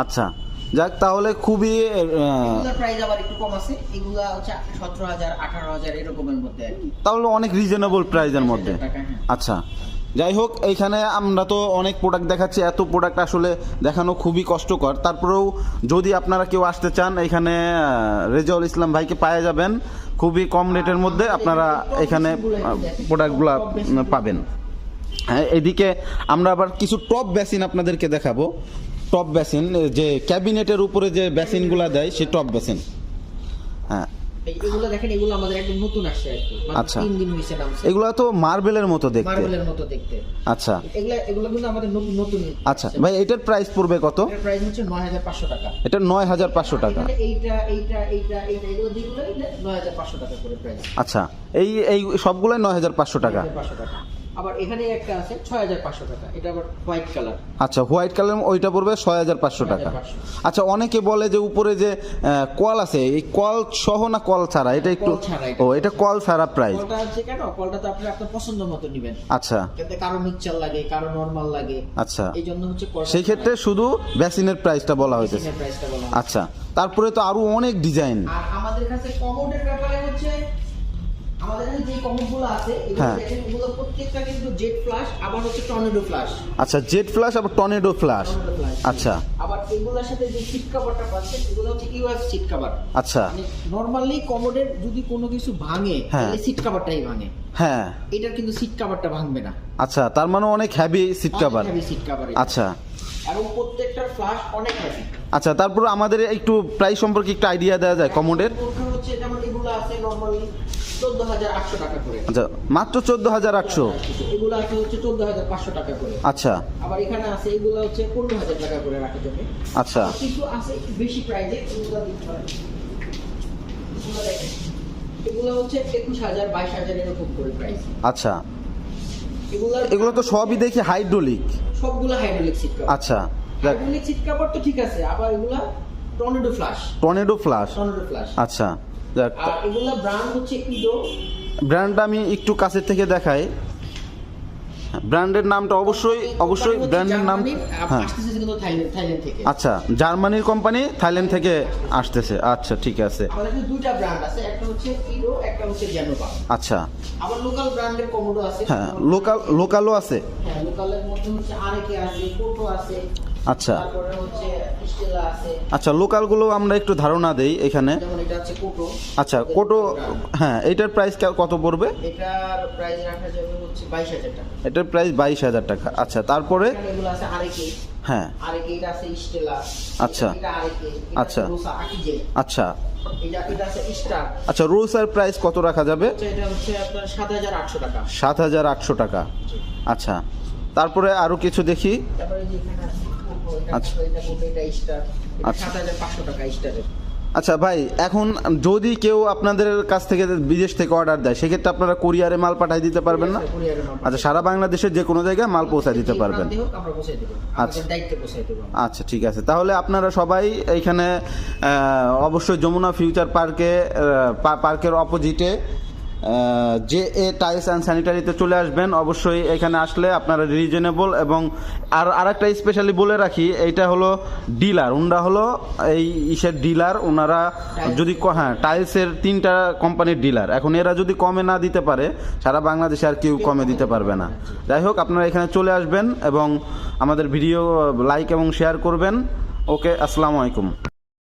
আচ্ছা, যাক তাহলে খুবই এগুলোর প্রাইস আবার একটু কম আছে, এগুলা হচ্ছে 17,000 18,000 এরকমের মধ্যে আর কি। তাহলে অনেক রিজনেবল প্রাইসের মধ্যে। টাকা, হ্যাঁ। আচ্ছা, যাই হোক এইখানে আমরা তো অনেক প্রোডাক্ট দেখাচ্ছি, এত প্রোডাক্ট আসলে দেখানো খুবই কষ্টকর। তারপরেও যদি আপনারা কেউ আসতে চান এখানে রেজাউল ইসলাম ভাইকে পাওয়া যাবেন খুবই কম রেটের মধ্যে, আপনারা এখানে প্রোডাক্টগুলো পাবেন। হ্যাঁ, এদিকে আমরা আবার কিছু টপ বেসিন আপনাদেরকে দেখাবো। টপ বেসিন যে ক্যাবিনেটের উপরে যে বেসিনগুলো দেয় সেই টপ বেসিন। হ্যাঁ, এগুলো দেখেন, এগুলো আমাদের একদম নতুন আসছে আর কি, আচ্ছা। 3 দিন হইছে নামছে। এগুলো তো মার্বেলের মতো দেখতে। মার্বেলের মতো দেখতে। আচ্ছা এগুলো কিন্তু আমাদের নতুন। আচ্ছা ভাই, এটার প্রাইস পড়বে কত? এর প্রাইস হচ্ছে 9,500 টাকা। এটা 9,500 টাকা। এইটা এগুলো দিগুলো 9,500 টাকা করে প্রাইস। আচ্ছা, এই সবগুলোই 9,500 টাকা। 9,500 টাকা। আবার এখানে একটা আছে 6,500 টাকা, এটা আবার হোয়াইট কালার। আচ্ছা, হোয়াইট কালার ওইটা পড়বে 6,500 টাকা। আচ্ছা, অনেকে বলে যে উপরে যে কল আছে, এই কল সহ না কল ছাড়া? এটা একটু ও, এটা কল ছাড়া প্রাইস। কলটা আছে কেন? কলটা তো আপনি আপনার পছন্দ মতো নেবেন। আচ্ছা, এতে কারো মিক্সচার লাগে, কারো নরমাল লাগে। আচ্ছা, এই জন্য হচ্ছে সেই ক্ষেত্রে শুধু বেসিনের প্রাইসটা বলা হয়েছে। প্রাইসটা বলা। আচ্ছা, তারপরে তো আরো অনেক ডিজাইন। আর আমাদের কাছে কমোডের ব্যাপারে হচ্ছে আমাদের কাছে যে কমোডগুলো আছে এগুলো দেখেন, এগুলো প্রত্যেকটা কিন্তু জেট ফ্ল্যাশ, আবার হচ্ছে টর্নেডো ফ্ল্যাশ। আচ্ছা, জেট ফ্ল্যাশ আবার টর্নেডো ফ্ল্যাশ। আচ্ছা, আবার এগুলোর সাথে যে সিট কভারটা পাচ্ছেন এগুলো হচ্ছে ইউএস সিট কভার। আচ্ছা, নরমালি কমোডের যদি কোনো কিছু ভাঙে তাহলে সিট কভারটাই ভাঙে। হ্যাঁ, এটার কিন্তু সিট কভারটা ভাঙবে না। আচ্ছা, তার মানে অনেক heavy seat cover. Heavy seat cover. আচ্ছা, এবং প্রত্যেকটার ফ্ল্যাশ অনেক হেভি। আচ্ছা, তারপর আমাদের একটু প্রাইস সম্পর্কে একটু আইডিয়া দেওয়া যায় কমোডের? হচ্ছে যেমন এগুলো আছে নরমালি 14,800 টাকা করে। আচ্ছা, মাত্র 14,800। এগুলো আছে হচ্ছে 14,500 টাকা করে। আচ্ছা, আবার এখানে আছে এগুলো হচ্ছে 15,000 টাকা করে রাখা যাবে। আচ্ছা, কিছু আছে একটু বেশি প্রাইসে, এগুলো দিতে পারেন। এগুলো হচ্ছে 21,000 22,000 এরকম করে প্রাইস। আচ্ছা, এগুলো তো সবই দেখি হাইড্রোলিক। সবগুলো হাইড্রোলিক সিট কভার। আচ্ছা, হাইড্রোলিক সিট কভার তো ঠিক আছে, আবার এগুলা tornado flash. Tornado flash. Tornado flash. আচ্ছা, যাক, আর এগুলা ব্র্যান্ড হচ্ছে ইডো। ব্র্যান্ডটা আমি একটু কাছের থেকে দেখাই। ব্র্যান্ডের নামটা অবশ্যই ব্র্যান্ডের নাম। হ্যাঁ, আসতেছে কিন্তু থাইল্যান্ড থেকে। আচ্ছা, জার্মানির কোম্পানি, থাইল্যান্ড থেকে আসতেছে। আচ্ছা, ঠিক আছে। আমাদের কাছে দুইটা ব্র্যান্ড আছে, একটা হচ্ছে ইডো, একটা হচ্ছে জেনোভা। আচ্ছা, আবার লোকাল ব্র্যান্ডের কমোডো আছে। হ্যাঁ, লোকালও আছে। হ্যাঁ, লোকালের মধ্যে হচ্ছে আরেকে আছে, কোটো আছে। আচ্ছা, তারপরে হচ্ছে স্টেলা আছে। আচ্ছা, লোকালগুলো আমরা একটু ধারণা দেই এখানে। যেমন এটা আছে কোটো। আচ্ছা, কোটো। হ্যাঁ, এটার প্রাইস কত পড়বে? এটার প্রাইস রাখা যাবে হচ্ছে 22,000 টাকা। এটার প্রাইস 22,000 টাকা। আচ্ছা, তারপরে? এগুলো আছে আরেকে। হ্যাঁ, আরেকে এটা আছে স্টেলা। আচ্ছা, এটা আরেকে। আচ্ছা, রোসা আকিজে। আচ্ছা, এটা আছে স্টার। আচ্ছা, রোসার প্রাইস কত রাখা যাবে? এটা হচ্ছে আপনার 7,800 টাকা। 7,800 টাকা। আচ্ছা, তারপরে আরো কিছু দেখি। তারপরে যে এখানে আছে কোটো, আচ্ছা, এটা স্টার। আচ্ছা। 7,500 টাকা স্টারের। আচ্ছা ভাই, এখন যদি কেউ আপনাদের কাছ থেকে বিদেশ থেকে অর্ডার দেয় সেক্ষেত্রে আপনারা কুরিয়ারে মাল পাঠিয়ে দিতে পারবেন না? কুরিয়ারে মাল। আচ্ছা, সারা বাংলাদেশের যে কোনো জায়গায় মাল পৌঁছে দিতে পারবেন? আমরা পৌঁছে দেব। আচ্ছা, আমাদের দায়িত্বে পৌঁছে দেব। আচ্ছা, ঠিক আছে। তাহলে আপনারা সবাই এইখানে অবশ্যই যমুনা ফিউচার পার্কের অপোজিটে যে টাইলস অ্যান্ড স্যানিটারিতে চলে আসবেন। অবশ্যই এখানে আসলে আপনারা রিজনেবল, এবং আরেকটা স্পেশালি বলে রাখি, এইটা হলো ডিলার, ওনারা হলো এই ইসের ডিলার। ওনারা যদি হ্যাঁ, টাইলসের 3টা কোম্পানির ডিলার। এখন এরা যদি কমে না দিতে পারে, সারা বাংলাদেশে আর কেউ কমে দিতে পারবে না। যাই হোক, আপনারা এখানে চলে আসবেন এবং আমাদের ভিডিও লাইক এবং শেয়ার করবেন। ওকে, আসসালামু আলাইকুম।